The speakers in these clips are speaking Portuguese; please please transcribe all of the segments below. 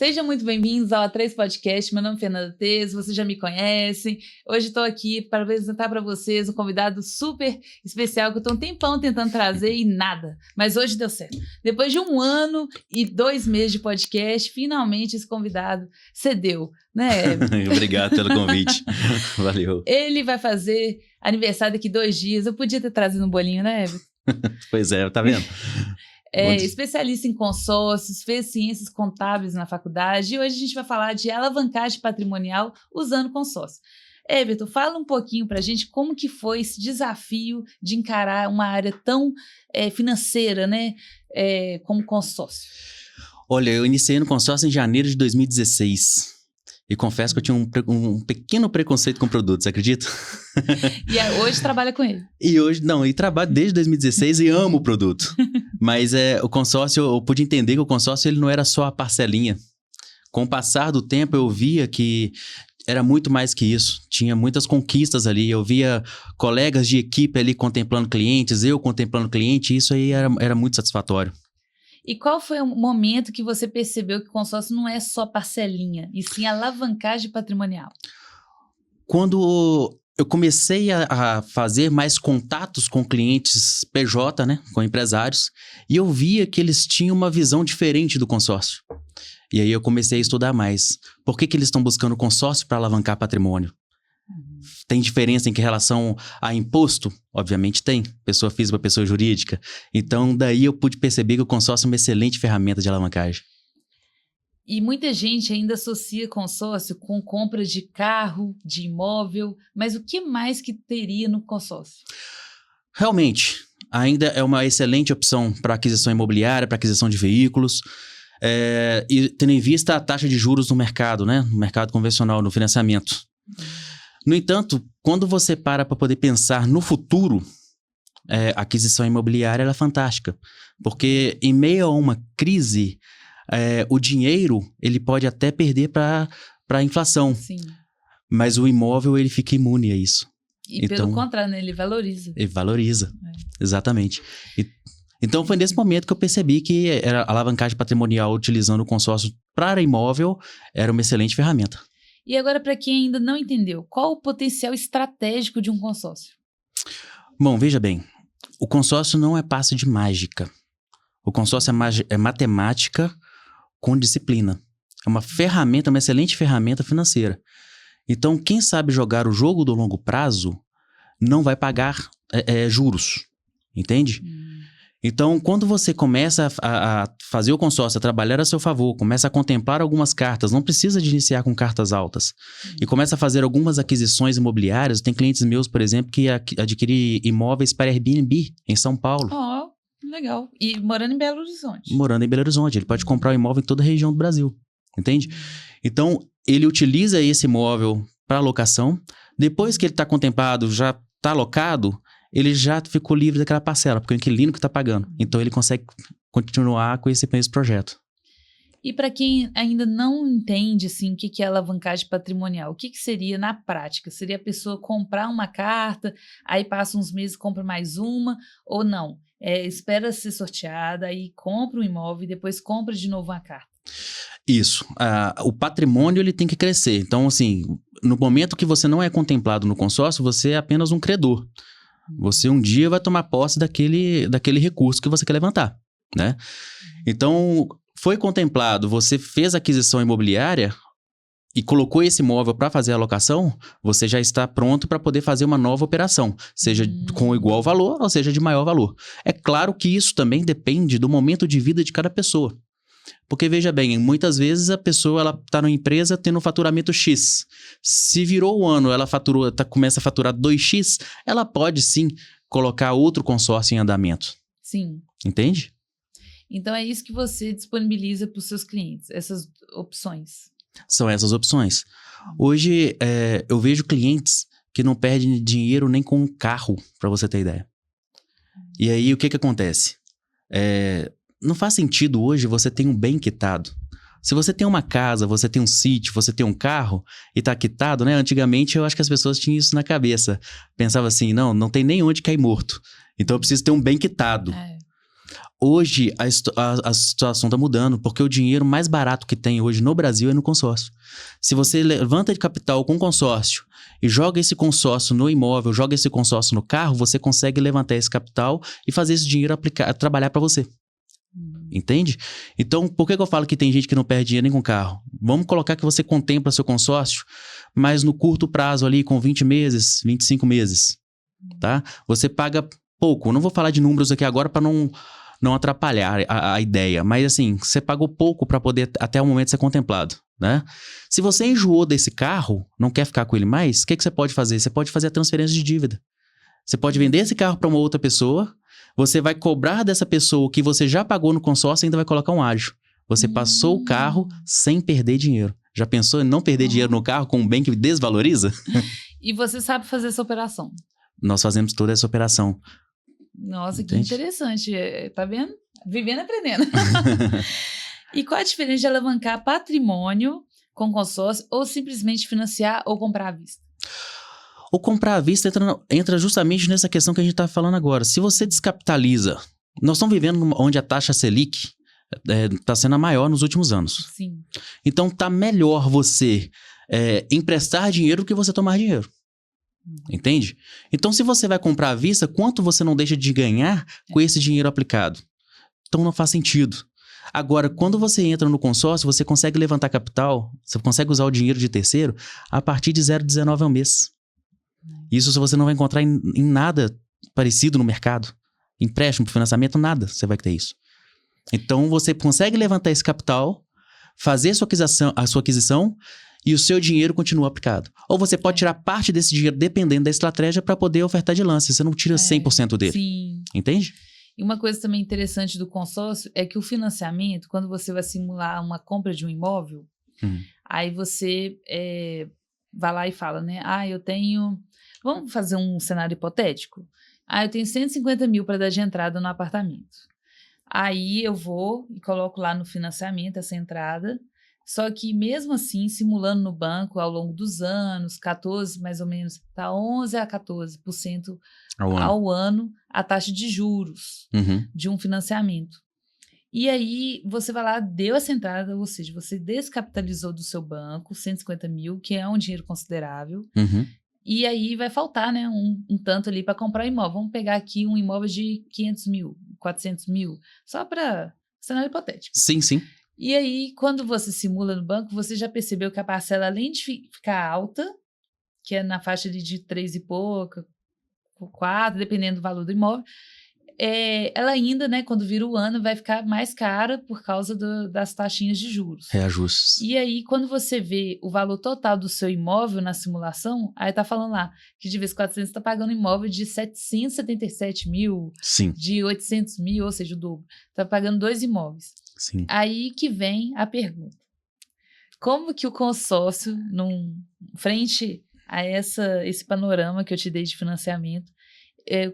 Sejam muito bem-vindos ao A3 Podcast. Meu nome é Fernanda Teso, vocês já me conhecem. Hoje estou aqui para apresentar para vocês um convidado super especial que eu estou um tempão tentando trazer e nada. Mas hoje deu certo. Depois de 1 ano e 2 meses de podcast, finalmente esse convidado cedeu, né? Obrigado pelo convite. Valeu. Ele vai fazer aniversário daqui 2 dias. Eu podia ter trazido um bolinho, né, Everton? Pois é, tá vendo? Especialista em consórcios, fez ciências contábeis na faculdade e hoje a gente vai falar de alavancagem patrimonial usando consórcio. Everton, fala um pouquinho para a gente como que foi esse desafio de encarar uma área tão financeira, né, como consórcio. Olha, eu iniciei no consórcio em janeiro de 2016 e confesso que eu tinha um pequeno preconceito com produtos, acredita? E hoje trabalha com ele. E trabalho desde 2016 e amo o produto. Mas o consórcio, eu pude entender que o consórcio ele não era só a parcelinha. Com o passar do tempo, eu via que era muito mais que isso. Tinha muitas conquistas ali. Eu via colegas de equipe ali contemplando clientes, eu contemplando cliente, e isso aí era muito satisfatório. E qual foi o momento que você percebeu que o consórcio não é só parcelinha, e sim alavancagem patrimonial? Quando eu comecei a fazer mais contatos com clientes PJ, né, com empresários, e eu via que eles tinham uma visão diferente do consórcio. E aí eu comecei a estudar mais. Por que eles estão buscando consórcio para alavancar patrimônio? Tem diferença em que relação a imposto? Obviamente tem. Pessoa física, pessoa jurídica. Então, daí eu pude perceber que o consórcio é uma excelente ferramenta de alavancagem. E muita gente ainda associa consórcio com compra de carro, de imóvel, mas o que mais que teria no consórcio? Realmente, ainda é uma excelente opção para aquisição imobiliária, para aquisição de veículos, e tendo em vista a taxa de juros no mercado, né? No mercado convencional, no financiamento. No entanto, quando você para poder pensar no futuro, a aquisição imobiliária ela é fantástica, porque em meio a uma crise, o dinheiro ele pode até perder para a inflação. Sim. Mas o imóvel ele fica imune a isso. E então, pelo contrário, né, ele valoriza. Ele valoriza, exatamente. Então foi nesse momento que eu percebi que a alavancagem patrimonial utilizando o consórcio para imóvel era uma excelente ferramenta. E agora, para quem ainda não entendeu, qual o potencial estratégico de um consórcio? Bom, veja bem, o consórcio não é passe de mágica. O consórcio é matemática com disciplina. É uma ferramenta, uma excelente ferramenta financeira. Então, quem sabe jogar o jogo do longo prazo não vai pagar juros, entende? Então, quando você começa a fazer o consórcio, a trabalhar a seu favor, começa a contemplar algumas cartas, não precisa de iniciar com cartas altas, e começa a fazer algumas aquisições imobiliárias. Tem clientes meus, por exemplo, que adquirem imóveis para Airbnb em São Paulo. Oh, legal. E morando em Belo Horizonte. Morando em Belo Horizonte. Ele pode comprar um imóvel em toda a região do Brasil, entende? Então, ele utiliza esse imóvel para locação. Depois que ele está contemplado, já está alocado, ele já ficou livre daquela parcela, porque é o inquilino que está pagando. Então, ele consegue continuar com esse projeto. E para quem ainda não entende assim, o que é alavancagem patrimonial, o que seria na prática? Seria a pessoa comprar uma carta, aí passa uns meses, compra mais uma, ou não? Espera ser sorteada, aí compra um imóvel e depois compra de novo uma carta. Isso. O patrimônio ele tem que crescer. Então, assim, no momento que você não é contemplado no consórcio, você é apenas um credor. Você um dia vai tomar posse daquele recurso que você quer levantar, né? Então, foi contemplado, você fez a aquisição imobiliária e colocou esse imóvel para fazer a alocação, você já está pronto para poder fazer uma nova operação, seja com igual valor ou seja de maior valor. É claro que isso também depende do momento de vida de cada pessoa. Porque, veja bem, muitas vezes a pessoa está numa empresa tendo um faturamento X. Se virou o ano, ela começa a faturar 2X, ela pode sim colocar outro consórcio em andamento. Sim. Entende? Então é isso que você disponibiliza para os seus clientes, essas opções. São essas opções. Hoje, eu vejo clientes que não perdem dinheiro nem com um carro, para você ter ideia. E aí, o que acontece? Não faz sentido hoje você ter um bem quitado. Se você tem uma casa, você tem um sítio, você tem um carro e tá quitado, né? Antigamente eu acho que as pessoas tinham isso na cabeça. Pensava assim, não tem nem onde cair morto. Então eu preciso ter um bem quitado. Hoje a situação está mudando, porque o dinheiro mais barato que tem hoje no Brasil é no consórcio. Se você levanta de capital com consórcio e joga esse consórcio no imóvel, joga esse consórcio no carro, você consegue levantar esse capital e fazer esse dinheiro trabalhar para você. Entende? Então, por que eu falo que tem gente que não perde dinheiro nem com carro? Vamos colocar que você contempla seu consórcio, mas no curto prazo ali, com 20 meses, 25 meses, tá? Você paga pouco. Eu não vou falar de números aqui agora para não atrapalhar a ideia, mas assim, você pagou pouco para poder até o momento ser contemplado, né? Se você enjoou desse carro, não quer ficar com ele mais, o que você pode fazer? Você pode fazer a transferência de dívida. Você pode vender esse carro para uma outra pessoa, você vai cobrar dessa pessoa o que você já pagou no consórcio e ainda vai colocar um ágio. Você passou o carro sem perder dinheiro. Já pensou em não perder dinheiro no carro com um bem que desvaloriza? E você sabe fazer essa operação? Nós fazemos toda essa operação. Nossa, Entende? que interessante. Tá vendo? Vivendo e aprendendo. E qual a diferença de alavancar patrimônio com consórcio ou simplesmente financiar ou comprar à vista? O comprar à vista entra justamente nessa questão que a gente está falando agora. Se você descapitaliza, nós estamos vivendo onde a taxa Selic está sendo a maior nos últimos anos. Sim. Então tá melhor você emprestar dinheiro do que você tomar dinheiro. Entende? Então, se você vai comprar à vista, quanto você não deixa de ganhar com esse dinheiro aplicado? Então, não faz sentido. Agora, quando você entra no consórcio, você consegue levantar capital, você consegue usar o dinheiro de terceiro a partir de 0,19 ao mês. Isso você não vai encontrar em nada parecido no mercado. Empréstimo, financiamento, nada você vai ter isso. Então, você consegue levantar esse capital, fazer a sua aquisição e o seu dinheiro continua aplicado. Ou você pode tirar parte desse dinheiro, dependendo da estratégia, para poder ofertar de lance. Você não tira 100% dele. Sim. Entende? E uma coisa também interessante do consórcio é que o financiamento, quando você vai simular uma compra de um imóvel, aí você vai lá e fala, né? Eu tenho... Vamos fazer um cenário hipotético? Eu tenho 150 mil para dar de entrada no apartamento. Aí eu vou e coloco lá no financiamento essa entrada. Só que mesmo assim, simulando no banco ao longo dos anos, 14 mais ou menos, tá 11 a 14% ao ano a taxa de juros de um financiamento. E aí você vai lá, deu essa entrada, ou seja, você descapitalizou do seu banco 150 mil, que é um dinheiro considerável, e aí vai faltar, né, um tanto ali para comprar um imóvel. Vamos pegar aqui um imóvel de 500 mil, 400 mil, só para cenário hipotético. Sim, sim. E aí, quando você simula no banco, você já percebeu que a parcela, além de ficar alta, que é na faixa de 3 e pouco, 4, dependendo do valor do imóvel, ela ainda, né, quando vira o ano, vai ficar mais cara por causa das taxinhas de juros. Reajustes. E aí, quando você vê o valor total do seu imóvel na simulação, aí tá falando lá que de vez em 400 você tá pagando imóvel de 777 mil, Sim. de 800 mil, ou seja, o dobro. Tá pagando 2 imóveis. Sim. Aí que vem a pergunta. Como que o consórcio, frente a esse panorama que eu te dei de financiamento,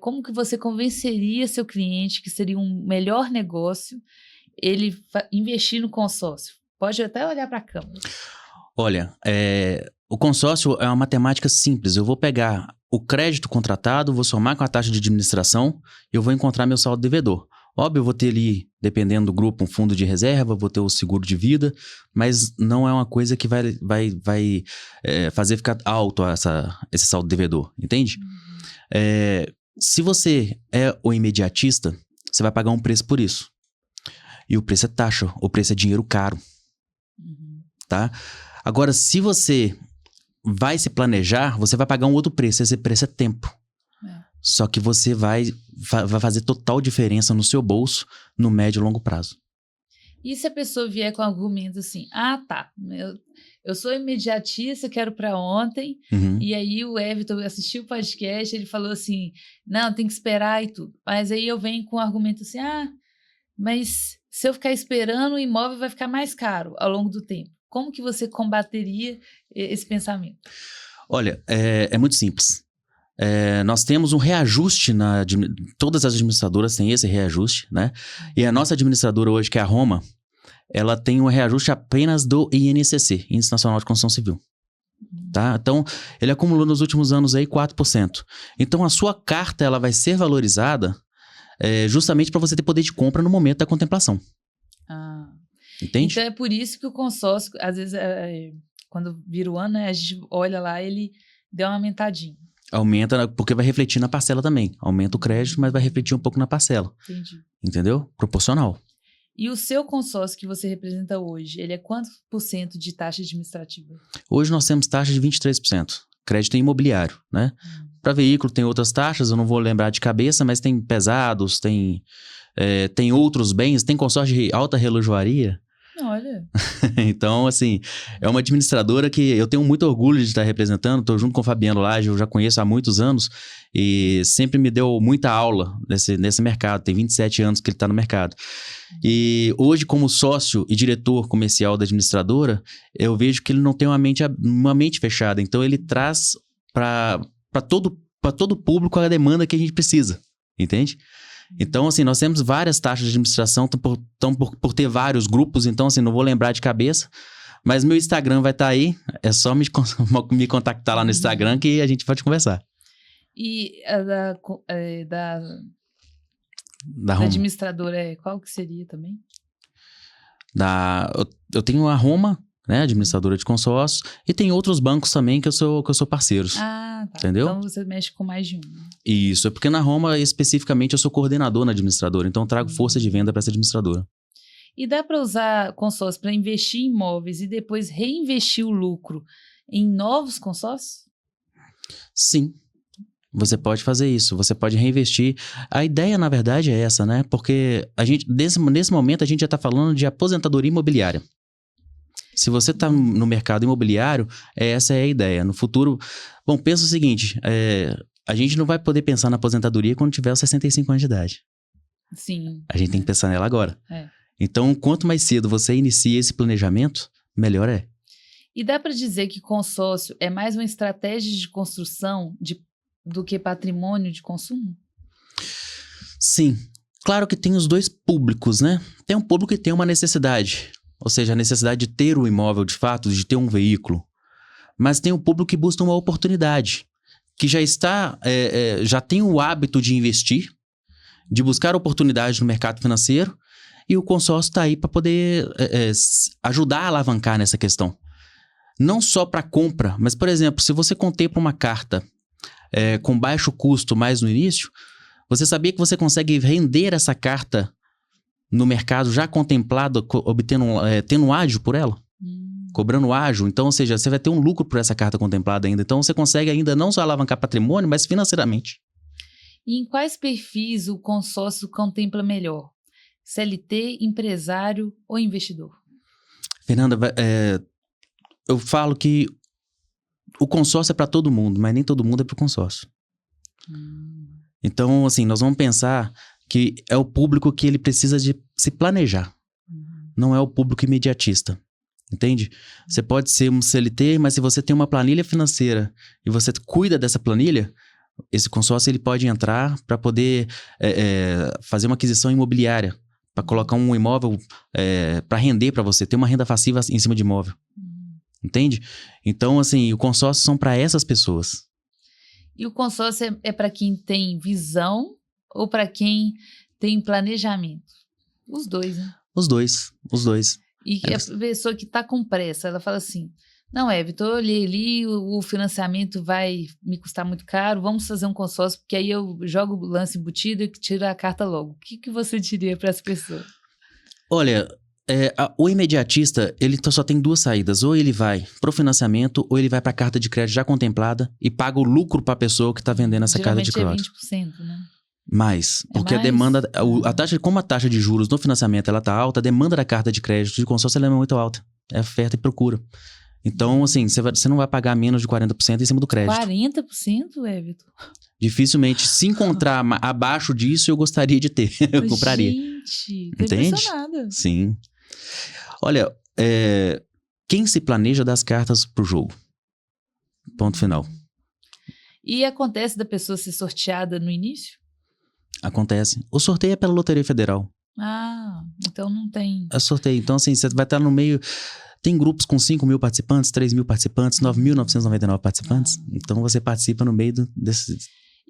como que você convenceria seu cliente que seria um melhor negócio ele investir no consórcio? Pode até olhar para a câmera. Olha, o consórcio é uma matemática simples. Eu vou pegar o crédito contratado, vou somar com a taxa de administração e eu vou encontrar meu saldo devedor. Óbvio, eu vou ter ali, dependendo do grupo, um fundo de reserva, vou ter o seguro de vida, mas não é uma coisa que vai fazer ficar alto esse saldo devedor, entende? Se você é o imediatista, você vai pagar um preço por isso. E o preço é taxa, o preço é dinheiro caro. Tá? Agora, se você vai se planejar, você vai pagar um outro preço, esse preço é tempo. Só que você vai fazer total diferença no seu bolso no médio e longo prazo. E se a pessoa vier com argumento assim, tá, eu sou imediatista, quero para ontem, e aí o Everton assistiu o podcast, ele falou assim, não, tem que esperar e tudo. Mas aí eu venho com um argumento assim, mas se eu ficar esperando, o imóvel vai ficar mais caro ao longo do tempo. Como que você combateria esse pensamento? Olha, é muito simples. Nós temos um reajuste, todas as administradoras têm esse reajuste, né? E a nossa administradora hoje, que é a Roma, ela tem um reajuste apenas do INCC, Índice Nacional de Construção Civil. Tá? Então, ele acumulou nos últimos anos aí 4%. Então, a sua carta ela vai ser valorizada justamente para você ter poder de compra no momento da contemplação. Ah. Entende? Então é por isso que o consórcio, às vezes, quando vira o ano, né, a gente olha lá, ele deu uma aumentadinha. Aumenta, porque vai refletir na parcela também. Aumenta o crédito, mas vai refletir um pouco na parcela. Entendi. Entendeu? Proporcional. E o seu consórcio que você representa hoje, ele é quanto por cento de taxa administrativa? Hoje nós temos taxa de 23%. Crédito imobiliário, né? Para veículo tem outras taxas, eu não vou lembrar de cabeça, mas tem pesados, tem outros bens, tem consórcio de alta relojoaria. Olha. Então, assim, é uma administradora que eu tenho muito orgulho de estar representando. Estou junto com o Fabiano Lage, eu já conheço há muitos anos e sempre me deu muita aula nesse mercado. Tem 27 anos que ele está no mercado. E hoje, como sócio e diretor comercial da administradora, eu vejo que ele não tem uma mente fechada. Então, ele traz para todo público a demanda que a gente precisa, entende? Então, assim, nós temos várias taxas de administração por ter vários grupos. Então, assim, não vou lembrar de cabeça. Mas meu Instagram vai estar aí. É só me contactar lá no Instagram que a gente pode conversar. E a da Roma. administradora, qual que seria também? Eu tenho a Roma, né, administradora de consórcios, e tem outros bancos também que eu sou parceiros. Ah, tá. Entendeu? Então você mexe com mais de um. Isso, é porque na Roma, especificamente, eu sou coordenador na administradora, então eu trago força de venda para essa administradora. E dá para usar consórcio para investir em imóveis e depois reinvestir o lucro em novos consórcios? Sim. Você pode fazer isso, você pode reinvestir. A ideia, na verdade, é essa, né? Porque nesse momento, a gente já está falando de aposentadoria imobiliária. Se você está no mercado imobiliário, essa é a ideia. No futuro, bom, pensa o seguinte, a gente não vai poder pensar na aposentadoria quando tiver os 65 anos de idade. Sim. A gente tem que pensar nela agora. É. Então, quanto mais cedo você inicia esse planejamento, melhor é. E dá para dizer que consórcio é mais uma estratégia de construção do que patrimônio de consumo? Sim. Claro que tem os dois públicos, né? Tem um público que tem uma necessidade, ou seja, a necessidade de ter o imóvel de fato, de ter um veículo. Mas tem um público que busca uma oportunidade, que já tem o hábito de investir, de buscar oportunidade no mercado financeiro, e o consórcio está aí para poder ajudar a alavancar nessa questão. Não só para compra, mas, por exemplo, se você contempla uma carta com baixo custo mais no início, você sabia que você consegue render essa carta no mercado já contemplado, tendo um ágio por ela? Cobrando ágio. Então, ou seja, você vai ter um lucro por essa carta contemplada ainda. Então, você consegue ainda não só alavancar patrimônio, mas financeiramente. E em quais perfis o consórcio contempla melhor? CLT, empresário ou investidor? Fernanda, eu falo que o consórcio é para todo mundo, mas nem todo mundo é para o consórcio. Então, assim, nós vamos pensar que é o público que ele precisa de se planejar. Não é o público imediatista. Entende? Você pode ser um CLT, mas se você tem uma planilha financeira e você cuida dessa planilha, esse consórcio ele pode entrar para poder fazer uma aquisição imobiliária, para colocar um imóvel para render para você, ter uma renda passiva em cima de imóvel. Entende? Então, assim, o consórcio são para essas pessoas. E o consórcio é para quem tem visão ou para quem tem planejamento? Os dois, né? Os dois. E a pessoa que está com pressa, ela fala assim, não, Vitor, eu olhei ali, o financiamento vai me custar muito caro, vamos fazer um consórcio, porque aí eu jogo o lance embutido e tiro a carta logo. O que você diria para essa pessoa? Olha, o imediatista, ele só tem duas saídas. Ou ele vai pro financiamento, ou ele vai para a carta de crédito já contemplada e paga o lucro para a pessoa que está vendendo essa carta de crédito. Geralmente é 20%, né? Mais, porque a demanda, como a taxa de juros no financiamento ela tá alta, a demanda da carta de crédito de consórcio ela é muito alta. É oferta e procura. Então, assim, você não vai pagar menos de 40% em cima do crédito. 40%, Vitor? Dificilmente. Se encontrar abaixo disso, eu gostaria de ter. Eu compraria. Gente, tô entende? Impressionada. Sim. Olha, quem se planeja dá as cartas pro jogo. Ponto final. E acontece da pessoa ser sorteada no início? Acontece. O sorteio é pela Loteria Federal. Ah, então não tem... É sorteio. Então, assim, você vai estar no meio... Tem grupos com 5.000 participantes, 3.000 participantes, 9.999 participantes. Então, você participa no meio desse...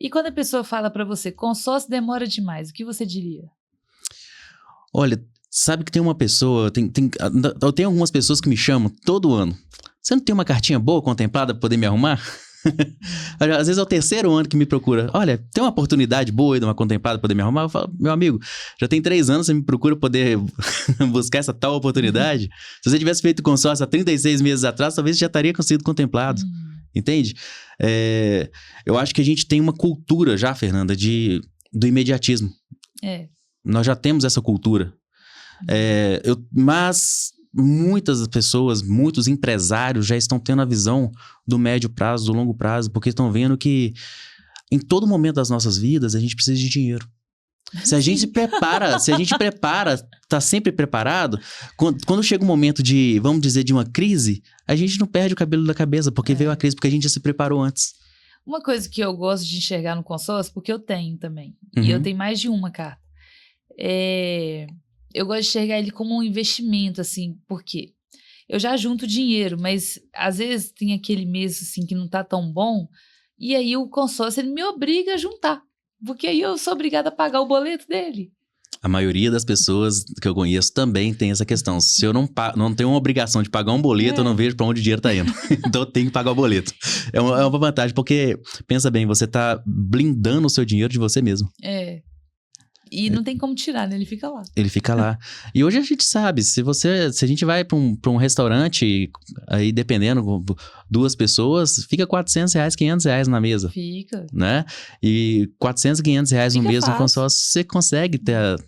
E quando a pessoa fala para você, consórcio demora demais, o que você diria? Olha, sabe que tem uma pessoa, eu tenho algumas pessoas que me chamam todo ano. Você não tem uma cartinha boa contemplada para poder me arrumar? Às vezes é o terceiro ano que me procura. Olha, tem uma oportunidade boa aí de uma contemplada para poder me arrumar? Eu falo, meu amigo, já tem 3 anos que você me procura poder buscar essa tal oportunidade. Se você tivesse feito consórcio há 36 meses atrás, talvez já estaria sido contemplado. Entende? Eu acho que a gente tem uma cultura já, Fernanda, do imediatismo. Nós já temos essa cultura. Mas muitas pessoas, muitos empresários já estão tendo a visão do médio prazo, do longo prazo, porque estão vendo que em todo momento das nossas vidas a gente precisa de dinheiro. Se a gente se prepara, tá sempre preparado, quando chega um momento de, vamos dizer, de uma crise, a gente não perde o cabelo da cabeça, porque veio a crise, porque a gente já se preparou antes. Uma coisa que eu gosto de enxergar no consórcio, porque eu tenho também, e eu tenho mais de uma carta, eu gosto de enxergar ele como um investimento, assim, porque eu já junto dinheiro, mas às vezes tem aquele mês, assim, que não tá tão bom, e aí o consórcio, ele me obriga a juntar, porque aí eu sou obrigada a pagar o boleto dele. A maioria das pessoas que eu conheço também tem essa questão. Se eu não tenho uma obrigação de pagar um boleto, eu não vejo para onde o dinheiro tá indo. Então eu tenho que pagar o boleto. É uma vantagem, porque, pensa bem, você tá blindando o seu dinheiro de você mesmo. E não tem como tirar, né? Ele fica lá. Ele fica lá. E hoje a gente sabe, se a gente vai para um restaurante, aí dependendo, 2 pessoas, fica R$400, R$500 na mesa. Fica. Né? E R$400, R$500 no mês no consórcio, você consegue ter...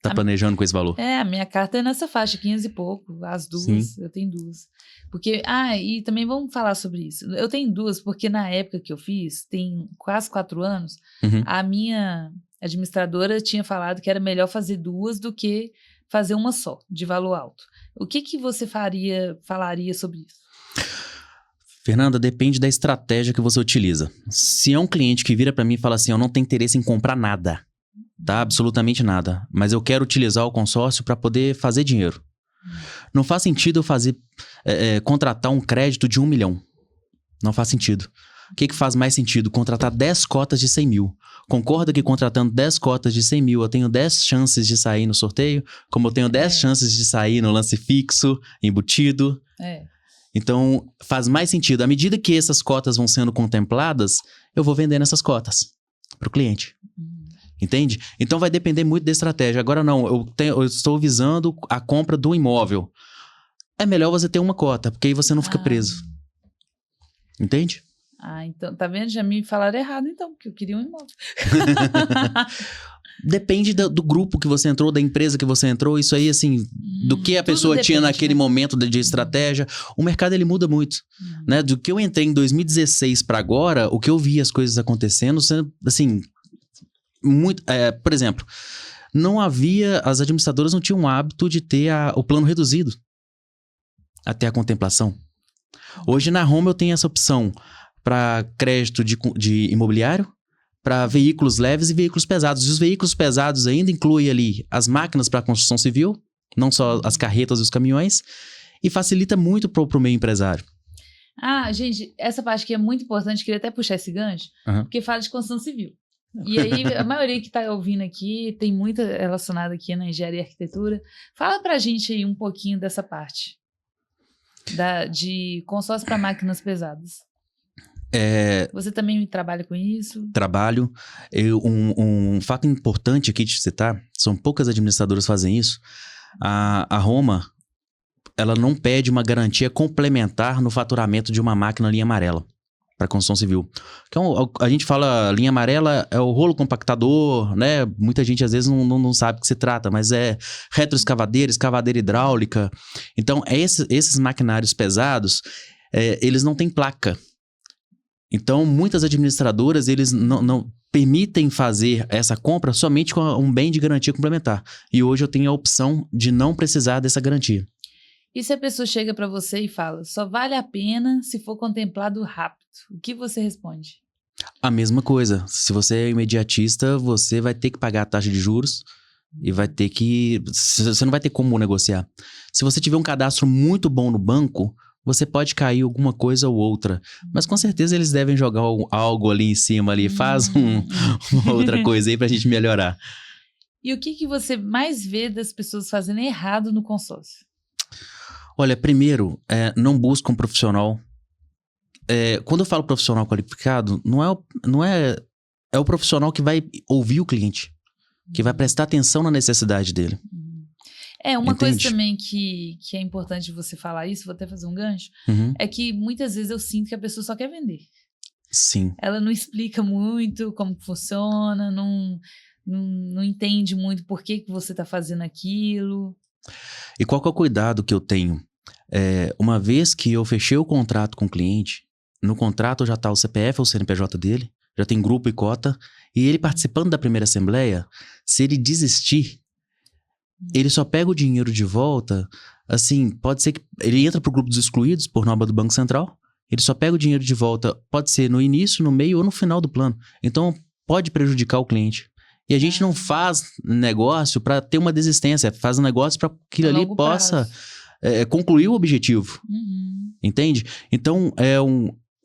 Tá planejando com esse valor. A minha carta é nessa faixa, 500 e pouco. As 2, sim. Eu tenho 2. Porque, e também vamos falar sobre isso. Eu tenho 2, porque na época que eu fiz, tem quase 4 anos, a minha administradora tinha falado que era melhor fazer 2 do que fazer uma só, de valor alto. O que você falaria sobre isso? Fernanda, depende da estratégia que você utiliza. Se é um cliente que vira para mim e fala assim, eu não tenho interesse em comprar nada, tá? Absolutamente nada, mas eu quero utilizar o consórcio para poder fazer dinheiro. Não faz sentido eu contratar um crédito de 1 milhão. Não faz sentido. O que faz mais sentido? Contratar 10 cotas de 100 mil. Concorda que contratando 10 cotas de 100 mil, eu tenho 10 chances de sair no sorteio? Como eu tenho 10 chances de sair no lance fixo, embutido? Então, faz mais sentido. À medida que essas cotas vão sendo contempladas, eu vou vendendo essas cotas para o cliente. Entende? Então, vai depender muito da estratégia. Agora, não, eu estou visando a compra do imóvel. É melhor você ter uma cota, porque aí você não fica preso. Entende? Então, tá vendo? Já me falaram errado, então, porque eu queria um imóvel. Depende do grupo que você entrou, da empresa que você entrou, isso aí, assim, do que a pessoa tinha naquele momento de estratégia. O mercado, ele muda muito, né? Do que eu entrei em 2016 para agora, o que eu vi as coisas acontecendo, assim, muito... por exemplo, as administradoras não tinham o hábito de ter o plano reduzido até a contemplação. Hoje, na Home, eu tenho essa opção para crédito de imobiliário, para veículos leves e veículos pesados. E os veículos pesados ainda incluem ali as máquinas para construção civil, não só as carretas e os caminhões, e facilita muito para o meio empresário. Gente, essa parte aqui é muito importante, queria até puxar esse gancho, porque fala de construção civil. E aí, a maioria que está ouvindo aqui tem muito relacionado aqui na engenharia e arquitetura. Fala para a gente aí um pouquinho dessa parte de consórcio para máquinas pesadas. Você também trabalha com isso? Trabalho. Um fato importante aqui de citar, são poucas administradoras que fazem isso. A Roma, ela não pede uma garantia complementar no faturamento de uma máquina linha amarela para construção civil. Então, a gente fala linha amarela é o rolo compactador, né? Muita gente às vezes não sabe o que se trata, mas é retroescavadeira, escavadeira hidráulica. Então, esses maquinários pesados, eles não têm placa. Então, muitas administradoras, eles não permitem fazer essa compra somente com um bem de garantia complementar. E hoje eu tenho a opção de não precisar dessa garantia. E se a pessoa chega para você e fala, só vale a pena se for contemplado rápido, o que você responde? A mesma coisa. Se você é imediatista, você vai ter que pagar a taxa de juros e vai ter que... Você não vai ter como negociar. Se você tiver um cadastro muito bom no banco, você pode cair alguma coisa ou outra. Mas com certeza eles devem jogar algo ali em cima ali. Faz uma outra coisa aí pra gente melhorar. E o que você mais vê das pessoas fazendo errado no consórcio? Olha, primeiro, não busca um profissional. Quando eu falo profissional qualificado, não é o profissional que vai ouvir o cliente, que vai prestar atenção na necessidade dele. Uma Entende? coisa também que é importante você falar isso, vou até fazer um gancho, é que muitas vezes eu sinto que a pessoa só quer vender. Sim. Ela não explica muito como funciona, não entende muito por que você está fazendo aquilo. E qual que é o cuidado que eu tenho? Uma vez que eu fechei o contrato com o cliente, no contrato já está o CPF ou o CNPJ dele, já tem grupo e cota, e ele participando da primeira assembleia, se ele desistir, ele só pega o dinheiro de volta, assim, pode ser que ele entra pro grupo dos excluídos, por norma do Banco Central, ele só pega o dinheiro de volta, pode ser no início, no meio ou no final do plano. Então, pode prejudicar o cliente. E a gente não faz negócio para ter uma desistência, faz um negócio para que aquilo ali possa concluir o objetivo. Entende? Então,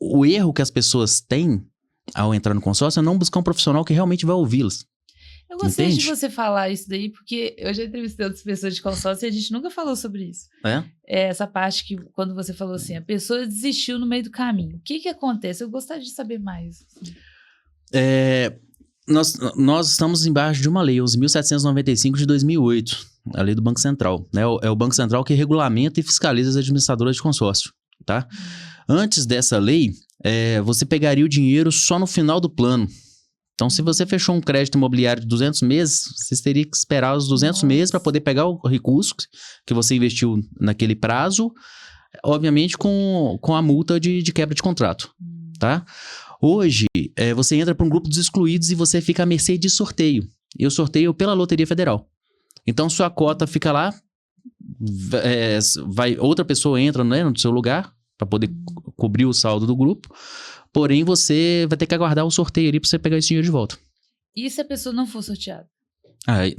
o erro que as pessoas têm ao entrar no consórcio é não buscar um profissional que realmente vai ouvi-las. Eu gostei de você falar isso daí, porque eu já entrevistei outras pessoas de consórcio e a gente nunca falou sobre isso. Essa parte que, quando você falou assim, a pessoa desistiu no meio do caminho. O que acontece? Eu gostaria de saber mais. Nós estamos embaixo de uma lei, 11.795 de 2008, a lei do Banco Central. Né? É o Banco Central que regulamenta e fiscaliza as administradoras de consórcio. Tá? Antes dessa lei, você pegaria o dinheiro só no final do plano. Então, se você fechou um crédito imobiliário de 200 meses, você teria que esperar os 200 meses para poder pegar o recurso que você investiu naquele prazo, obviamente com a multa de quebra de contrato, tá? Hoje, você entra para um grupo dos excluídos e você fica à mercê de sorteio. Eu sorteio pela Loteria Federal. Então, sua cota fica lá, outra pessoa entra, né, no seu lugar para poder cobrir o saldo do grupo. Porém, você vai ter que aguardar o sorteio ali para você pegar esse dinheiro de volta. E se a pessoa não for sorteada?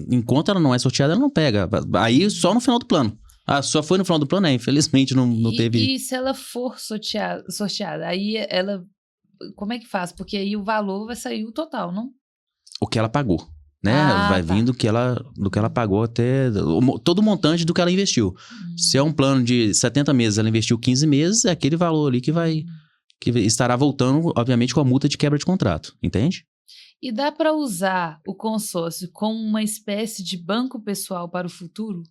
Enquanto ela não é sorteada, ela não pega. Aí só no final do plano. Só foi no final do plano, infelizmente não teve... E se ela for sorteada, aí ela... Como é que faz? Porque aí o valor vai sair o total, não? O que ela pagou, né? Vai vindo do que ela pagou até... Todo o montante do que ela investiu. Se é um plano de 70 meses, ela investiu 15 meses, é aquele valor ali que estará voltando, obviamente, com a multa de quebra de contrato, entende? E dá para usar o consórcio como uma espécie de banco pessoal para o futuro?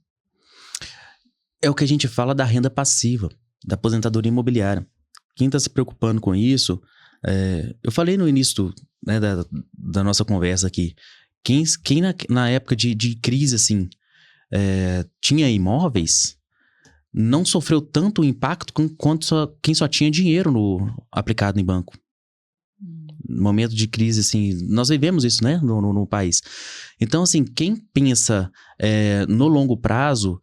É o que a gente fala da renda passiva, da aposentadoria imobiliária. Quem está se preocupando com isso, eu falei no início da nossa conversa aqui, quem na época de crise, assim, tinha imóveis, não sofreu tanto impacto quanto quem só tinha dinheiro aplicado em banco. No momento de crise, assim, nós vivemos isso, né, no país. Então, assim, quem pensa no longo prazo,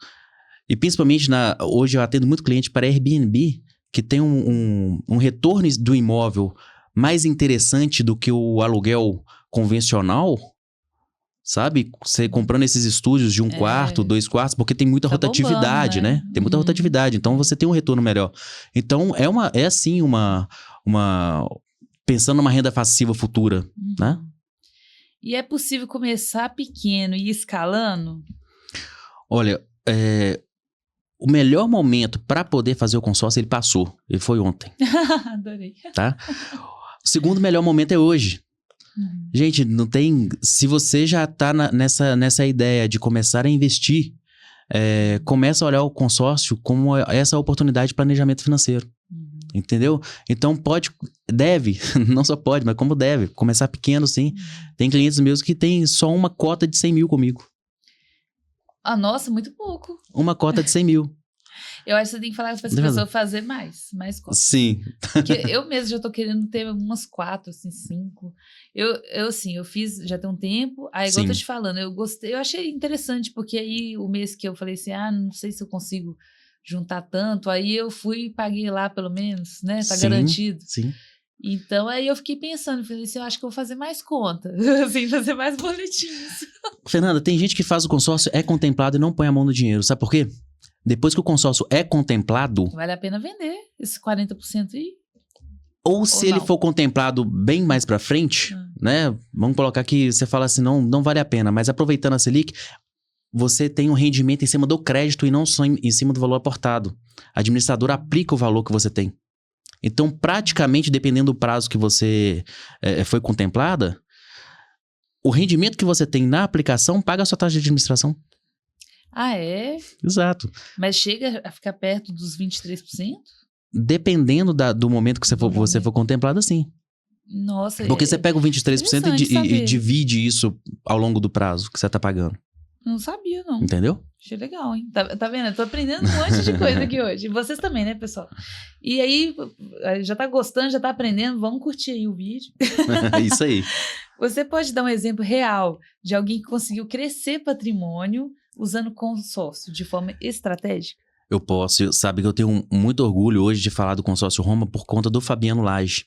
e principalmente hoje eu atendo muito cliente para Airbnb, que tem um retorno do imóvel mais interessante do que o aluguel convencional, sabe? Você comprando esses estúdios de 1 quarto, 2 quartos, porque tem muita rotatividade, bombando, né? Tem muita rotatividade, então você tem um retorno melhor. Então, é assim uma pensando numa renda passiva futura, né? E é possível começar pequeno e ir escalando? Olha, o melhor momento para poder fazer o consórcio, ele passou. Ele foi ontem. Adorei. Tá? O segundo melhor momento é hoje. Gente, não tem... Se você já tá nessa ideia de começar a investir, começa a olhar o consórcio como essa oportunidade de planejamento financeiro. Entendeu? Então deve, não só pode, mas como deve. Começar pequeno, sim. Tem clientes meus que tem só uma cota de 100 mil comigo. Nossa, muito pouco. Uma cota de 100 mil. Eu acho que você tem que falar para essa pessoa fazer mais cotas. Sim. Porque eu mesmo já tô querendo ter umas 4, assim, 5. Eu fiz já tem um tempo, aí igual eu tô te falando, eu gostei, eu achei interessante, porque aí o mês que eu falei assim, não sei se eu consigo juntar tanto, aí eu fui e paguei lá pelo menos, né, tá garantido. Sim. Então, aí eu fiquei pensando, falei assim, eu acho que eu vou fazer mais conta, assim, fazer mais boletins. Fernanda, tem gente que faz o consórcio, é contemplado e não põe a mão no dinheiro, sabe por quê? Depois que o consórcio é contemplado, Vale a pena vender esse 40% aí? ou se ele não. for contemplado bem mais pra frente, né? Vamos colocar que você fala assim, não vale a pena, mas aproveitando a Selic, você tem um rendimento em cima do crédito e não só em cima do valor aportado. A administradora aplica o valor que você tem. Então, praticamente, dependendo do prazo que você foi contemplada, o rendimento que você tem na aplicação paga a sua taxa de administração. Ah, é? Exato. Mas chega a ficar perto dos 23%? Dependendo do momento que você for contemplada, sim. Nossa, Porque você pega o 23% e divide isso ao longo do prazo que você está pagando. Não sabia, não. Entendeu? Achei legal, hein? Tá vendo? Eu tô aprendendo um monte de coisa aqui hoje. E vocês também, né, pessoal? E aí, já tá gostando, já tá aprendendo, vamos curtir aí o vídeo. Isso aí. Você pode dar um exemplo real de alguém que conseguiu crescer patrimônio usando consórcio de forma estratégica? Eu posso. Sabe que eu tenho muito orgulho hoje de falar do consórcio Roma por conta do Fabiano Lage.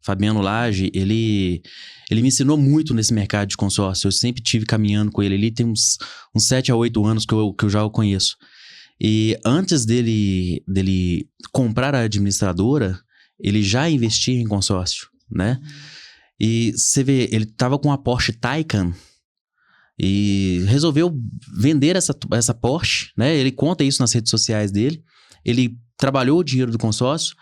Fabiano Lage, ele me ensinou muito nesse mercado de consórcio. Eu sempre tive caminhando com ele. Ele tem uns 7 a 8 anos que eu já o conheço. E antes dele comprar a administradora, ele já investia em consórcio, né? E você vê, ele estava com a Porsche Taycan e resolveu vender essa Porsche, né? Ele conta isso nas redes sociais dele. Ele trabalhou o dinheiro do consórcio,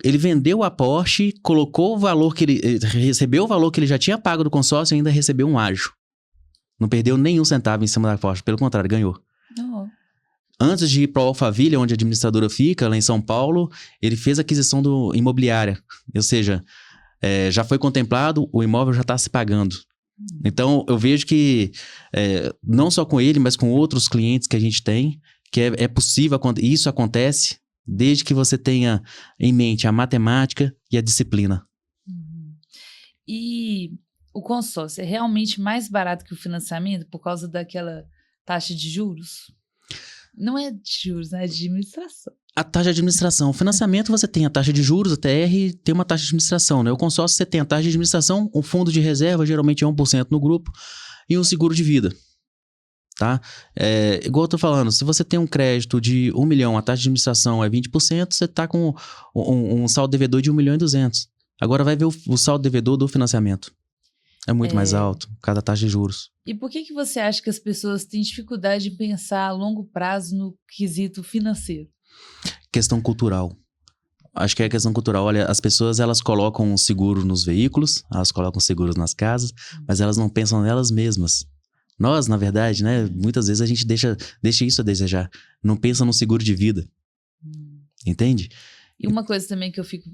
ele vendeu a Porsche, colocou o valor que ele recebeu o valor que ele já tinha pago do consórcio e ainda recebeu um ágio. Não perdeu nenhum centavo em cima da Porsche, pelo contrário, ganhou. Oh. Antes de ir para o Alphaville, onde a administradora fica, lá em São Paulo, ele fez a aquisição do imobiliária. Ou seja, já foi contemplado, o imóvel já está se pagando. Então, eu vejo que não só com ele, mas com outros clientes que a gente tem, que é possível, isso acontece desde que você tenha em mente a matemática e a disciplina. E o consórcio é realmente mais barato que o financiamento por causa daquela taxa de juros? Não é de juros, né? É de administração. A taxa de administração. O financiamento você tem a taxa de juros, a TR, e tem uma taxa de administração, né? O consórcio você tem a taxa de administração, um fundo de reserva, geralmente é 1% no grupo, e um seguro de vida. Tá? Igual eu tô falando, se você tem um crédito de 1 milhão, a taxa de administração é 20%, você tá com um saldo devedor de 1 milhão e 200. Agora vai ver o saldo devedor do financiamento. É muito mais alto, por causa da taxa de juros. E por que você acha que as pessoas têm dificuldade em pensar a longo prazo no quesito financeiro? Questão cultural. Acho que é questão cultural. Olha, as pessoas, elas colocam seguro nos veículos, elas colocam seguros nas casas, mas elas não pensam nelas mesmas. Nós, na verdade, né, muitas vezes a gente deixa isso a desejar. Não pensa no seguro de vida. Entende? E uma coisa também que eu fico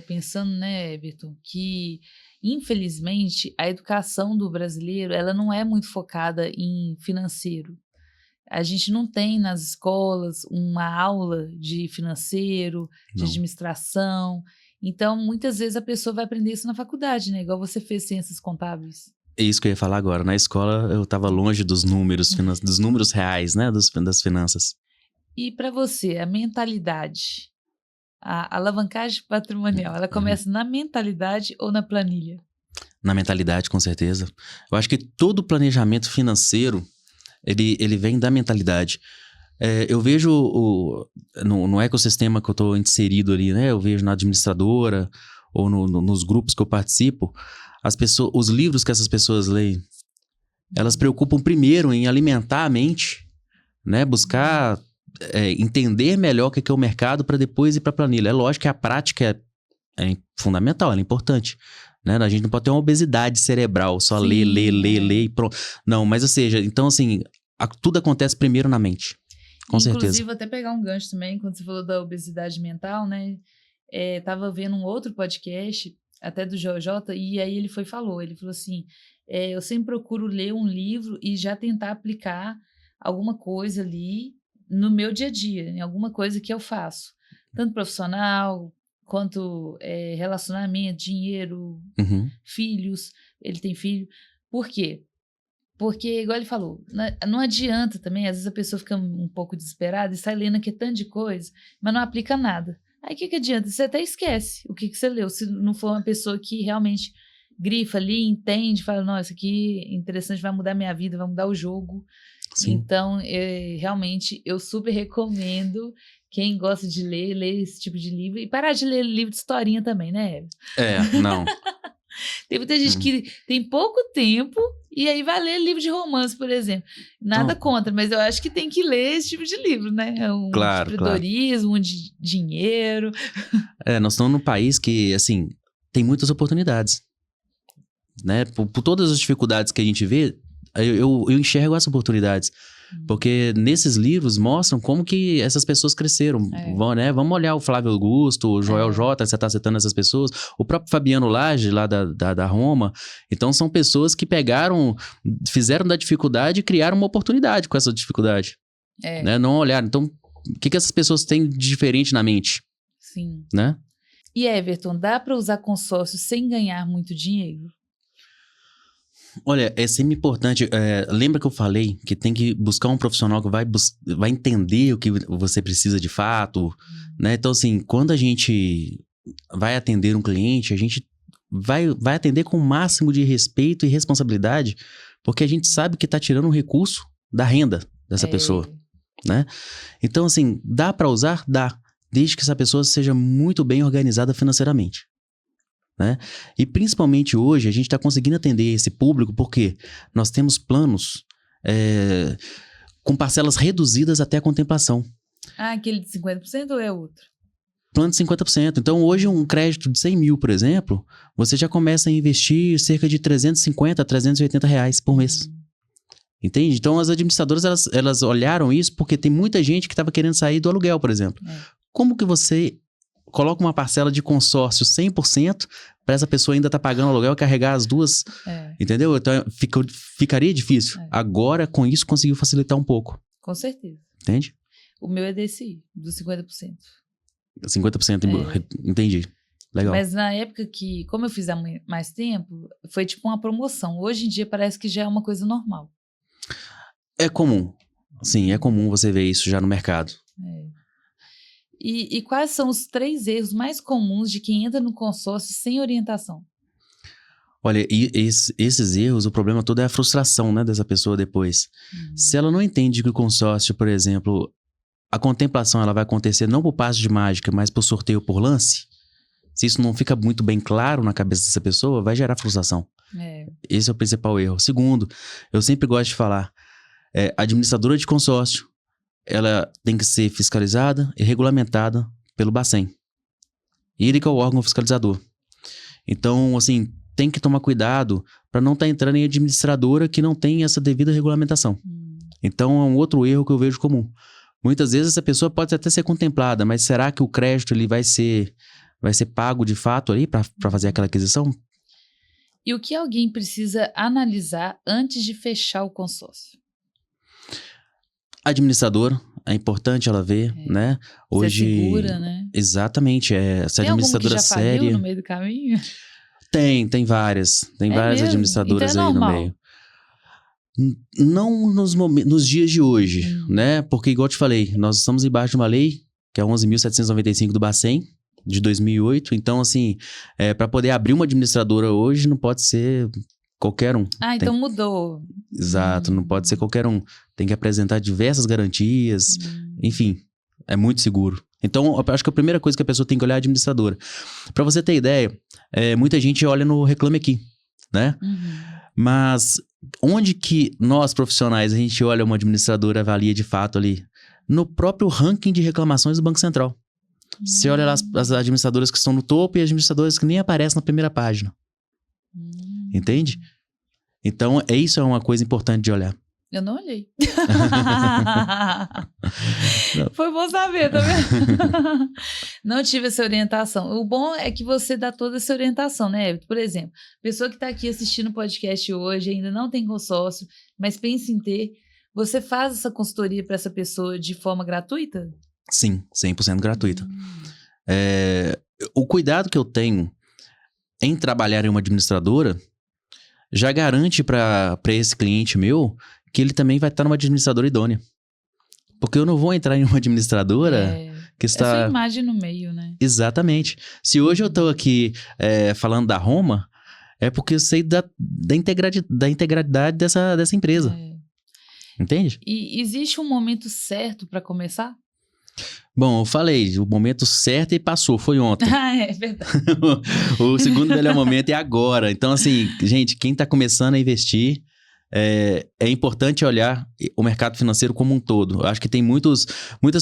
pensando, né, Everton, que infelizmente a educação do brasileiro, ela não é muito focada em financeiro. A gente não tem nas escolas uma aula de financeiro, de administração. Então, muitas vezes a pessoa vai aprender isso na faculdade, né? Igual você fez ciências contábeis. É isso que eu ia falar agora. Na escola eu estava longe dos números, dos números reais, né? Das finanças. E para você, a mentalidade, a alavancagem patrimonial, ela começa na mentalidade ou na planilha? Na mentalidade, com certeza. Eu acho que todo planejamento financeiro, ele vem da mentalidade. Eu vejo no ecossistema que eu estou inserido ali, né? Eu vejo na administradora ou nos grupos que eu participo, os livros que essas pessoas leem, elas preocupam primeiro em alimentar a mente, né? Buscar entender melhor o que é o mercado para depois ir para a planilha. É lógico que a prática é fundamental, ela é importante. Né? A gente não pode ter uma obesidade cerebral, só ler e pronto. Não, mas ou seja, então assim, tudo acontece primeiro na mente. Com certeza. Inclusive, até pegar um gancho também, quando você falou da obesidade mental, né? Tava vendo um outro podcast, até do JJ, e aí ele falou assim, eu sempre procuro ler um livro e já tentar aplicar alguma coisa ali no meu dia a dia, em alguma coisa que eu faço, tanto profissional, quanto relacionamento, dinheiro, filhos, ele tem filho. Por quê? Porque, igual ele falou, não adianta também, às vezes a pessoa fica um pouco desesperada e sai lendo aqui tanto de coisa, mas não aplica nada. Aí o que adianta? Você até esquece o que você leu, se não for uma pessoa que realmente grifa ali, entende, fala, nossa, isso aqui é interessante, vai mudar minha vida, vai mudar o jogo. Sim. Então, realmente, eu super recomendo quem gosta de ler esse tipo de livro e parar de ler livro de historinha também, né? Não. Tem muita gente que tem pouco tempo e aí vai ler livro de romance, por exemplo. Nada contra, mas eu acho que tem que ler esse tipo de livro, né? Um de empreendedorismo, um de dinheiro. Nós estamos num país que, assim, tem muitas oportunidades, né? Por todas as dificuldades que a gente vê, eu enxergo essas oportunidades. Porque nesses livros mostram como que essas pessoas cresceram. Vamos olhar o Flávio Augusto, o Joel J, você está citando essas pessoas. O próprio Fabiano Lage, lá da Roma. Então, são pessoas que fizeram da dificuldade e criaram uma oportunidade com essa dificuldade. Né? Não olharam. Então, o que essas pessoas têm de diferente na mente? Sim. Né? E Everton, dá para usar consórcio sem ganhar muito dinheiro? Olha, é sempre importante, lembra que eu falei que tem que buscar um profissional que vai entender o que você precisa de fato, né? Então, assim, quando a gente vai atender um cliente, a gente vai atender com o máximo de respeito e responsabilidade, porque a gente sabe que está tirando um recurso da renda dessa pessoa, né? Então, assim, dá para usar? Dá, desde que essa pessoa seja muito bem organizada financeiramente. Né? E principalmente hoje a gente está conseguindo atender esse público porque nós temos planos com parcelas reduzidas até a contemplação. Aquele de 50% ou é outro? Plano de 50%. Então hoje um crédito de 100 mil, por exemplo, você já começa a investir cerca de 350 a 380 reais por mês. Entende? Então as administradoras elas olharam isso porque tem muita gente que estava querendo sair do aluguel, por exemplo. Como que você coloca uma parcela de consórcio 100% para essa pessoa ainda estar pagando aluguel e carregar as duas, entendeu? Então ficaria difícil. Agora, com isso, conseguiu facilitar um pouco. Com certeza. Entende? O meu é desse, dos 50%. 50%, entendi. Legal. Mas na época que, como eu fiz há mais tempo, foi tipo uma promoção. Hoje em dia parece que já é uma coisa normal. É comum. Sim, é comum você ver isso já no mercado. E quais são os 3 erros mais comuns de quem entra no consórcio sem orientação? Olha, esses erros, o problema todo é a frustração, né, dessa pessoa depois. Se ela não entende que o consórcio, por exemplo, a contemplação ela vai acontecer não por passe de mágica, mas por sorteio por lance, se isso não fica muito bem claro na cabeça dessa pessoa, vai gerar frustração. Esse é o principal erro. Segundo, eu sempre gosto de falar, a administradora de consórcio, ela tem que ser fiscalizada e regulamentada pelo Bacen. Ele que é o órgão fiscalizador. Então, assim, tem que tomar cuidado para não estar entrando em administradora que não tem essa devida regulamentação. Então, é um outro erro que eu vejo comum. Muitas vezes essa pessoa pode até ser contemplada, mas será que o crédito ele vai ser pago de fato aí para fazer aquela aquisição? E o que alguém precisa analisar antes de fechar o consórcio? Administradora, é importante ela ver, né? Hoje, você segura, né? Exatamente, essa administradora séria. Tem algum que já faliu no meio do caminho? Tem várias. Tem várias mesmo? administradoras então aí no meio. Não nos dias de hoje, né? Porque, igual eu te falei, nós estamos embaixo de uma lei, que é 11.795 do Bacen, de 2008. Então, assim, para poder abrir uma administradora hoje, não pode ser qualquer um. Então mudou. Exato, não pode ser qualquer um. Tem que apresentar diversas garantias, enfim, é muito seguro. Então, eu acho que a primeira coisa que a pessoa tem que olhar é a administradora. Para você ter ideia, muita gente olha no Reclame Aqui, né? Mas onde que nós, profissionais, a gente olha uma administradora, avalia de fato ali? No próprio ranking de reclamações do Banco Central. Você olha lá as administradoras que estão no topo e as administradoras que nem aparecem na primeira página. Entende? Então, isso é uma coisa importante de olhar. Eu não olhei. Foi bom saber, tá vendo? Não tive essa orientação. O bom é que você dá toda essa orientação, né? Por exemplo, pessoa que está aqui assistindo o podcast hoje, ainda não tem consórcio, mas pensa em ter, você faz essa consultoria para essa pessoa de forma gratuita? Sim, 100% gratuita. O cuidado que eu tenho em trabalhar em uma administradora já garante para esse cliente meu que ele também vai estar numa administradora idônea. Porque eu não vou entrar em uma administradora que está... É sua imagem no meio, né? Exatamente. Se hoje eu estou aqui falando da Roma, É porque eu sei da integralidade dessa empresa. Entende? E existe um momento certo para começar? Bom, eu falei, o momento certo e passou, foi ontem. É verdade. O segundo melhor momento é agora. Então, assim, gente, quem está começando a investir, é importante olhar o mercado financeiro como um todo. Eu acho que tem muitas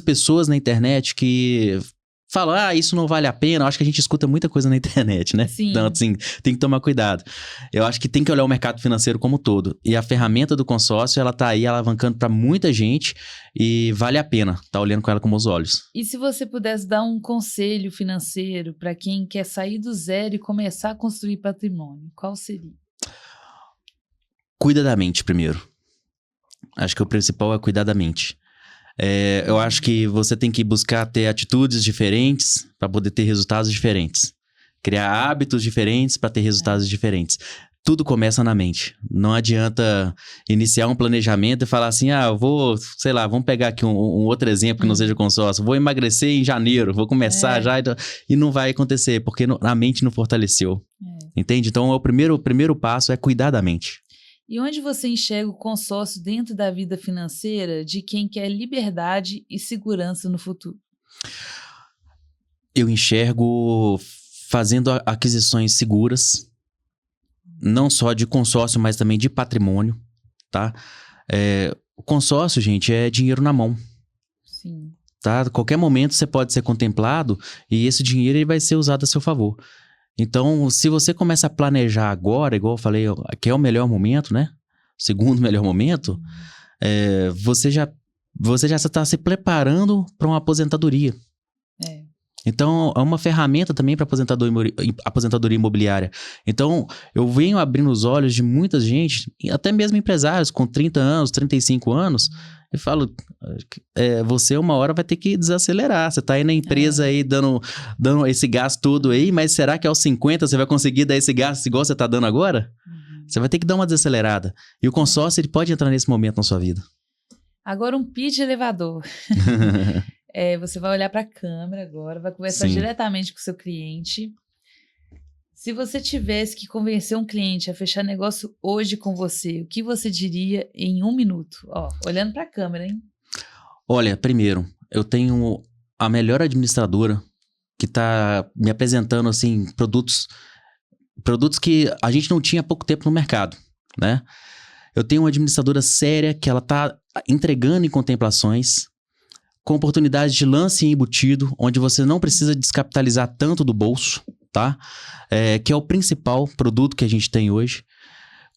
pessoas na internet que falam, isso não vale a pena. Eu acho que a gente escuta muita coisa na internet, né? Sim. Então, assim, tem que tomar cuidado. Eu acho que tem que olhar o mercado financeiro como um todo. E a ferramenta do consórcio, ela tá aí alavancando para muita gente e vale a pena tá olhando com ela com os olhos. E se você pudesse dar um conselho financeiro para quem quer sair do zero e começar a construir patrimônio, qual seria? Cuida da mente primeiro. Acho que o principal é cuidar da mente. Eu acho que você tem que buscar ter atitudes diferentes para poder ter resultados diferentes. Criar hábitos diferentes para ter resultados diferentes. Tudo começa na mente. Não adianta iniciar um planejamento e falar assim, eu vou, sei lá, vamos pegar aqui um outro exemplo que não seja consórcio. Vou emagrecer em janeiro, vou começar já. E não vai acontecer, porque a mente não fortaleceu. Entende? Então, o primeiro passo é cuidar da mente. E onde você enxerga o consórcio dentro da vida financeira de quem quer liberdade e segurança no futuro? Eu enxergo fazendo aquisições seguras, não só de consórcio, mas também de patrimônio, tá? O consórcio, gente, é dinheiro na mão. Sim. Tá? A qualquer momento você pode ser contemplado e esse dinheiro ele vai ser usado a seu favor. Então, se você começa a planejar agora, igual eu falei, que é o melhor momento, né? Segundo melhor momento, você já está se preparando para uma aposentadoria. Então, é uma ferramenta também para aposentadoria imobiliária. Então, eu venho abrindo os olhos de muita gente, até mesmo empresários com 30 anos, 35 anos, e falo, você uma hora vai ter que desacelerar. Você tá aí na empresa aí dando esse gasto todo aí, mas será que aos 50 você vai conseguir dar esse gasto igual você tá dando agora? Você vai ter que dar uma desacelerada. E o consórcio, ele pode entrar nesse momento na sua vida. Agora um pitch de elevador. Você vai olhar para a câmera agora, vai conversar Sim. diretamente com o seu cliente. Se você tivesse que convencer um cliente a fechar negócio hoje com você, o que você diria em 1 minuto? Olhando para a câmera, hein? Olha, primeiro, eu tenho a melhor administradora que está me apresentando, assim, produtos que a gente não tinha há pouco tempo no mercado, né? Eu tenho uma administradora séria que ela está entregando em contemplações, com oportunidades de lance embutido, onde você não precisa descapitalizar tanto do bolso, tá? Que é o principal produto que a gente tem hoje.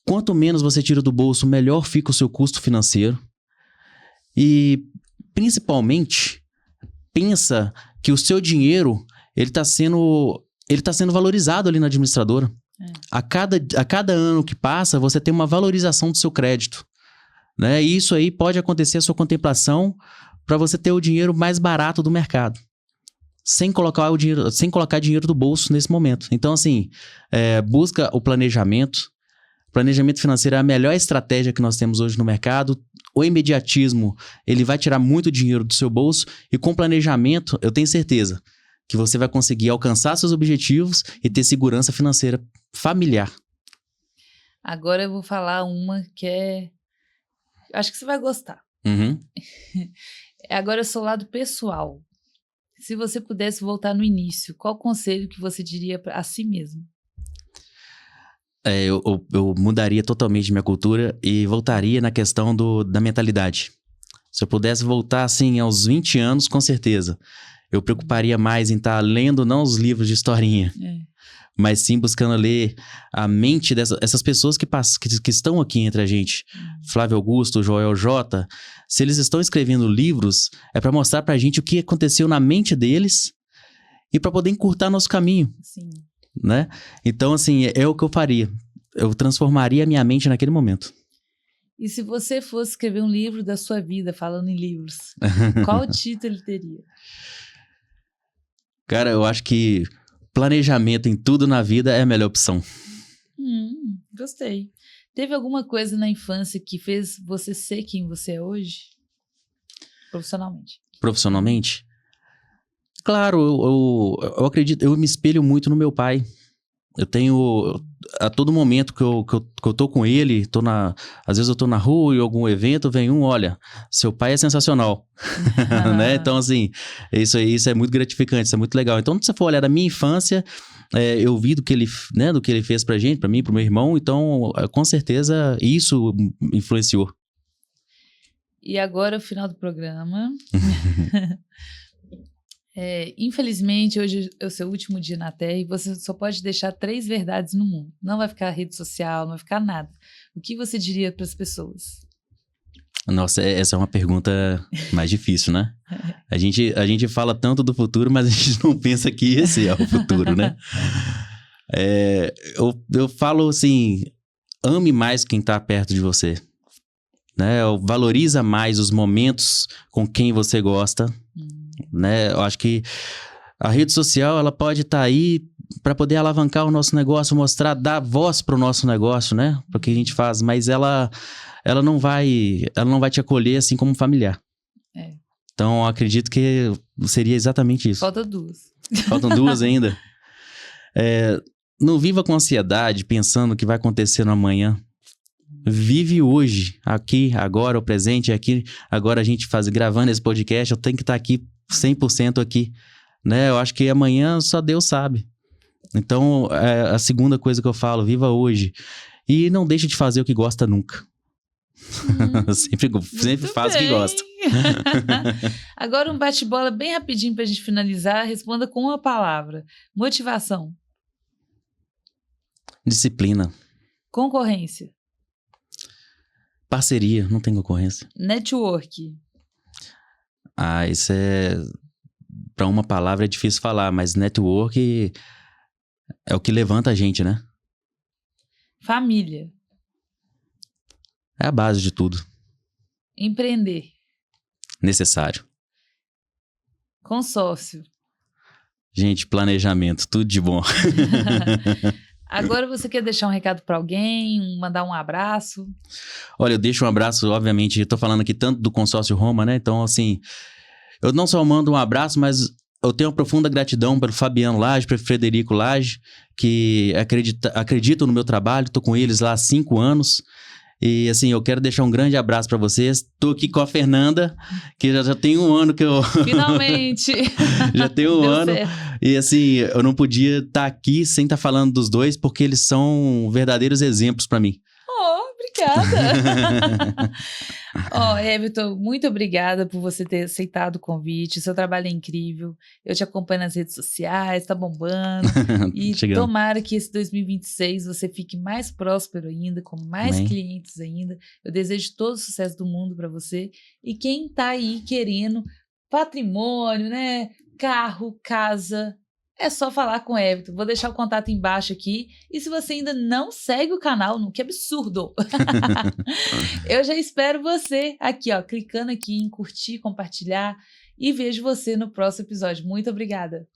Quanto menos você tira do bolso, melhor fica o seu custo financeiro. E, principalmente, pensa que o seu dinheiro, ele tá sendo valorizado ali na administradora. A cada ano que passa, você tem uma valorização do seu crédito, né? E isso aí pode acontecer a sua contemplação para você ter o dinheiro mais barato do mercado, sem colocar dinheiro do bolso nesse momento. Então, assim, busca o planejamento. Planejamento financeiro é a melhor estratégia que nós temos hoje no mercado. O imediatismo, ele vai tirar muito dinheiro do seu bolso e com planejamento, eu tenho certeza que você vai conseguir alcançar seus objetivos e ter segurança financeira familiar. Agora eu vou falar uma que acho que você vai gostar. Uhum. Agora eu sou lado pessoal. Se você pudesse voltar no início, qual conselho que você diria a si mesmo? Eu mudaria totalmente minha cultura e voltaria na questão da mentalidade. Se eu pudesse voltar, assim, aos 20 anos, com certeza. Eu preocuparia mais em estar lendo não os livros de historinha, mas sim buscando ler a mente dessas pessoas que estão aqui entre a gente. Flávio Augusto, Joel J. Se eles estão escrevendo livros, é para mostrar pra gente o que aconteceu na mente deles e para poder encurtar nosso caminho. Sim. Né? Então, assim, é o que eu faria. Eu transformaria a minha mente naquele momento. E se você fosse escrever um livro da sua vida, falando em livros, qual título ele teria? Cara, eu acho que planejamento em tudo na vida é a melhor opção. Gostei. Teve alguma coisa na infância que fez você ser quem você é hoje? Profissionalmente. Profissionalmente? Claro, eu acredito, eu me espelho muito no meu pai. Eu tenho, a todo momento que eu tô com ele, às vezes eu tô na rua em algum evento, vem olha, seu pai é sensacional, né? Então, assim, isso é muito gratificante, isso é muito legal. Então, se você for olhar da minha infância, eu vi do que ele fez pra gente, pra mim, pro meu irmão, então, com certeza, isso influenciou. E agora, o final do programa. Infelizmente, hoje é o seu último dia na Terra e você só pode deixar 3 verdades no mundo. Não vai ficar rede social, não vai ficar nada. O que você diria para as pessoas? Nossa, essa é uma pergunta mais difícil, né? A gente fala tanto do futuro, mas a gente não pensa que esse é o futuro, né? Eu falo assim, ame mais quem está perto de você, né? Valoriza mais os momentos com quem você gosta, né? Eu acho que a rede social, ela pode estar aí para poder alavancar o nosso negócio, dar voz para o nosso negócio, né? Para o que a gente faz, mas ela não vai te acolher assim como familiar. Então, eu acredito que seria exatamente isso. Faltam 2. Faltam 2 ainda. Não viva com ansiedade, pensando o que vai acontecer no amanhã. Vive hoje, aqui, agora, o presente, aqui. Agora a gente gravando esse podcast, eu tenho que estar aqui 100% aqui, né? Eu acho que amanhã só Deus sabe. Então, a segunda coisa que eu falo, viva hoje. E não deixe de fazer o que gosta nunca. Sempre faz o que gosta. Agora um bate-bola bem rapidinho pra gente finalizar. Responda com uma palavra. Motivação. Disciplina. Concorrência. Parceria, não tem concorrência. Network. Isso para uma palavra é difícil falar, mas network é o que levanta a gente, né? Família. É a base de tudo. Empreender. Necessário. Consórcio. Gente, planejamento, tudo de bom. Agora você quer deixar um recado para alguém, mandar um abraço? Olha, eu deixo um abraço, obviamente, eu tô falando aqui tanto do Consórcio Roma, né? Então, assim, eu não só mando um abraço, mas eu tenho uma profunda gratidão pelo Fabiano Lage, pelo Frederico Lage, que acreditam no meu trabalho, tô com eles lá há 5 anos. E, assim, eu quero deixar um grande abraço para vocês. Tô aqui com a Fernanda, que já tem 1 ano que eu... Finalmente! Já tem 1 ano. Certo. E, assim, eu não podia estar aqui sem estar falando dos dois, porque eles são verdadeiros exemplos para mim. Obrigada! Everton, muito obrigada por você ter aceitado o convite. Seu trabalho é incrível. Eu te acompanho nas redes sociais, tá bombando. E tomara que esse 2026 você fique mais próspero ainda, com mais clientes ainda. Eu desejo todo o sucesso do mundo para você. E quem tá aí querendo patrimônio, né? Carro, casa... É só falar com o Everton. Vou deixar o contato embaixo aqui. E se você ainda não segue o canal, que absurdo! Eu já espero você aqui, clicando aqui em curtir, compartilhar. E vejo você no próximo episódio. Muito obrigada!